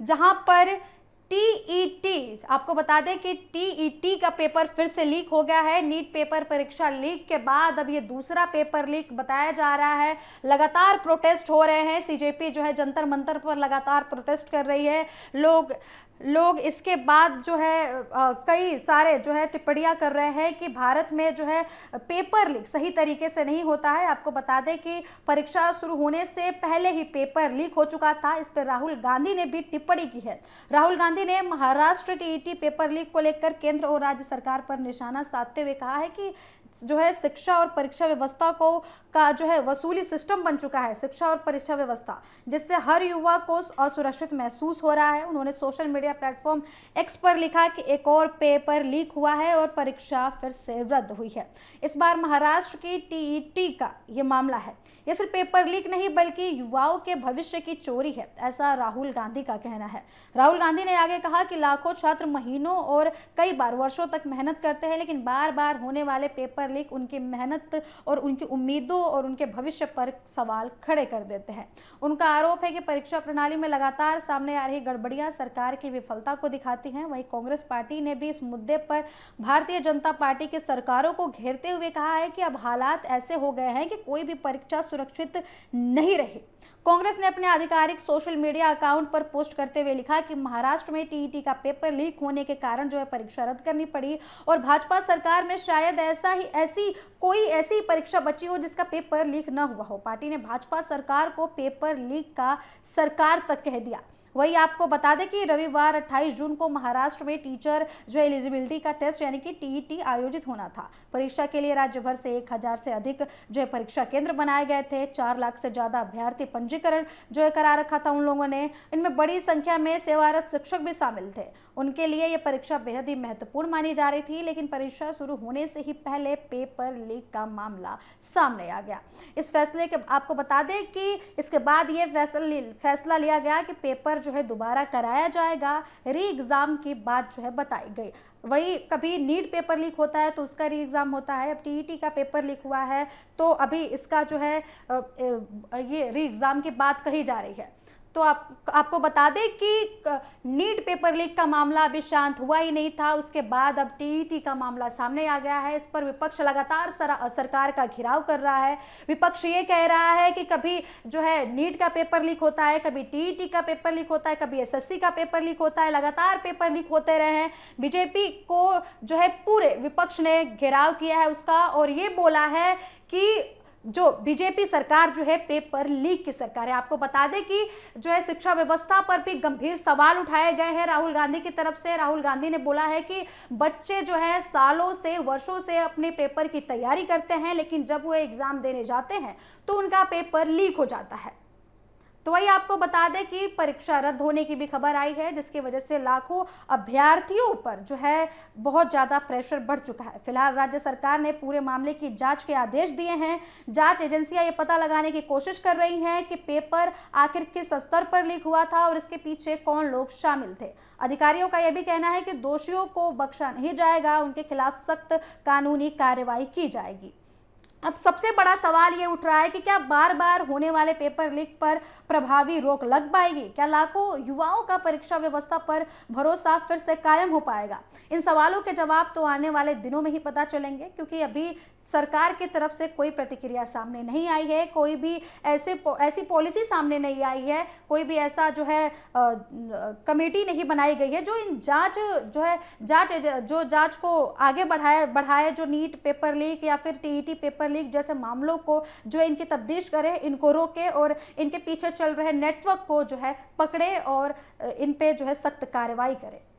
जहां पर टीईटी, आपको बता दें कि टीईटी का पेपर फिर से लीक हो गया है। नीट पेपर परीक्षा लीक के बाद अब ये दूसरा पेपर लीक बताया जा रहा है। लगातार प्रोटेस्ट हो रहे हैं, सीजेपी जो है जंतर मंतर पर लगातार प्रोटेस्ट कर रही है। लोग इसके बाद जो है कई सारे जो है टिप्पणियां कर रहे हैं कि भारत में जो है पेपर लीक सही तरीके से नहीं होता है। आपको बता दें कि परीक्षा शुरू होने से पहले ही पेपर लीक हो चुका था। इस पर राहुल गांधी ने भी टिप्पणी की है। राहुल गांधी ने महाराष्ट्र टीईटी पेपर लीक को लेकर केंद्र और राज्य सरकार पर निशाना साधते हुए कहा है कि जो है शिक्षा और परीक्षा व्यवस्था को का जो है वसूली सिस्टम बन चुका है, शिक्षा और परीक्षा व्यवस्था, जिससे हर युवा को असुरक्षित महसूस हो रहा है। उन्होंने सोशल मीडिया प्लेटफॉर्म एक्स पर लिखा कि एक और पेपर लीक हुआ है और परीक्षा फिर से रद्द हुई है। इस बार महाराष्ट्र की टीईटी का ये मामला है। यह सिर्फ पेपर लीक नहीं बल्कि युवाओं के भविष्य की चोरी है, ऐसा राहुल गांधी का कहना है। राहुल गांधी ने आगे कहा कि लाखों छात्र महीनों और कई बार वर्षों तक मेहनत करते हैं, लेकिन बार बार होने वाले पेपर लीक उनकी मेहनत और उनकी उम्मीदों और उनके भविष्य पर सवाल खड़े कर देते हैं। उनका आरोप है कि परीक्षा प्रणाली में लगातार सामने आ रही गड़बड़ियां सरकार की विफलता को दिखाती हैं। वहीं कांग्रेस पार्टी ने भी इस मुद्दे पर भारतीय जनता पार्टी की सरकारों को घेरते हुए कहा है कि अब हालात ऐसे हो गए हैं कि कोई भी परीक्षा सुरक्षित नहीं रही। कांग्रेस ने अपने आधिकारिक सोशल मीडिया अकाउंट पर पोस्ट करते हुए लिखा कि महाराष्ट्र में टीईटी का पेपर लीक होने के कारण जो है परीक्षा रद्द करनी पड़ी और भाजपा सरकार में शायद ऐसी परीक्षा बची हो जिसका पेपर लीक न हुआ हो। पार्टी ने भाजपा सरकार को पेपर लीक का सरकार तक कह दिया। वही आपको बता दें कि रविवार 28 जून को महाराष्ट्र में टीचर जो एलिजिबिलिटी का टेस्ट यानी कि टीईटी आयोजित होना था। परीक्षा के लिए राज्य भर से 1000 से अधिक जो है परीक्षा केंद्र बनाए गए थे। 4 लाख से ज्यादा अभ्यर्थी पंजीकरण जो है करा रखा था उन लोगों ने। इनमें बड़ी संख्या में सेवारत शिक्षक भी शामिल थे। उनके लिए ये परीक्षा बेहद ही महत्वपूर्ण मानी जा रही थी, लेकिन परीक्षा शुरू होने से ही पहले पेपर लीक का मामला सामने आ गया। इस फैसले के आपको बता दें कि इसके बाद ये फैसला लिया गया कि पेपर जो है दोबारा कराया जाएगा। री एग्जाम की बात जो है बताई गई। वही कभी नीट पेपर लीक होता है तो उसका री एग्जाम होता है, अब टीईटी का पेपर लीक हुआ है तो अभी इसका जो है ये री एग्जाम की बात कही जा रही है। तो आपको बता दें कि नीट पेपर लीक का मामला अभी शांत हुआ ही नहीं था, उसके बाद अब टीईटी का मामला सामने आ गया है। इस पर विपक्ष लगातार सरकार का घेराव कर रहा है। विपक्ष ये कह रहा है कि कभी जो है नीट का पेपर लीक होता है, कभी टीईटी का पेपर लीक होता है, कभी एसएससी का पेपर लीक होता है, लगातार पेपर लीक होते रहे हैं। बीजेपी को जो है पूरे विपक्ष ने घेराव किया है उसका और ये बोला है कि जो बीजेपी सरकार जो है पेपर लीक की सरकार है। आपको बता दें कि जो है शिक्षा व्यवस्था पर भी गंभीर सवाल उठाए गए हैं राहुल गांधी की तरफ से। राहुल गांधी ने बोला है कि बच्चे जो है सालों से वर्षों से अपने पेपर की तैयारी करते हैं, लेकिन जब वो एग्जाम देने जाते हैं तो उनका पेपर लीक हो जाता है। तो वही आपको बता दें कि परीक्षा रद्द होने की भी खबर आई है, जिसकी वजह से लाखों अभ्यर्थियों पर जो है बहुत ज़्यादा प्रेशर बढ़ चुका है। फिलहाल राज्य सरकार ने पूरे मामले की जांच के आदेश दिए हैं। जांच एजेंसियां ये पता लगाने की कोशिश कर रही हैं कि पेपर आखिर किस स्तर पर लीक हुआ था और इसके पीछे कौन लोग शामिल थे। अधिकारियों का यह भी कहना है कि दोषियों को बख्शा नहीं जाएगा, उनके खिलाफ सख्त कानूनी कार्रवाई की जाएगी। अब सबसे बड़ा सवाल ये उठ रहा है कि क्या बार बार होने वाले पेपर लीक पर प्रभावी रोक लग पाएगी? क्या लाखों युवाओं का परीक्षा व्यवस्था पर भरोसा फिर से कायम हो पाएगा? इन सवालों के जवाब तो आने वाले दिनों में ही पता चलेंगे, क्योंकि अभी सरकार की तरफ से कोई प्रतिक्रिया सामने नहीं आई है, कोई भी ऐसी पॉलिसी सामने नहीं आई है, कोई भी ऐसा जो है कमेटी नहीं बनाई गई है जो इन जांच को आगे बढ़ाए जो नीट पेपर लीक या फिर टीईटी पेपर लीक जैसे मामलों को जो इनकी तफ्तीश करे, इनको रोके और इनके पीछे चल रहे नेटवर्क को जो है पकड़े और इन पे जो है सख्त कार्रवाई करे।